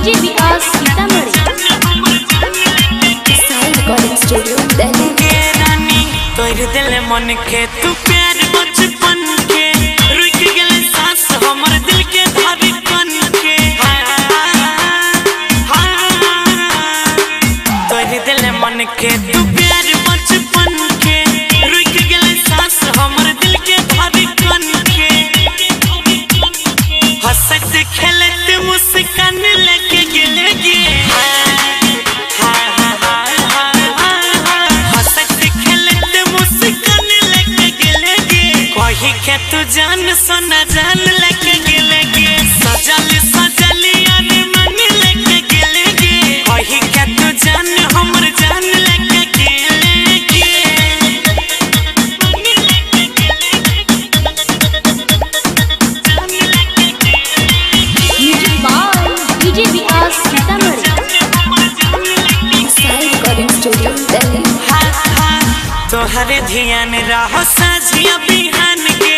DJ Vikas Sitamarhi side recording studio Delhi के रानी तोर दिल मन के तू प्यार बचपन के रुक गेले सांस हमर दिल के धड़कन के तोर दिल मन के तू प्यार बचपन के रुक गेले सांस हमर दिल के धड़कन के हंसत खेलत मुस्कान लेके गेले गे के तू जान सोना जान लेके गेले गे सजल सजल यार मन लेके गेले गे कही के तू जान हमर जान लेके गेले गे music by DJ Vikas Sitamarhi side recording studio Delhi तोहरे ध्यान रहो साझिया बिहान के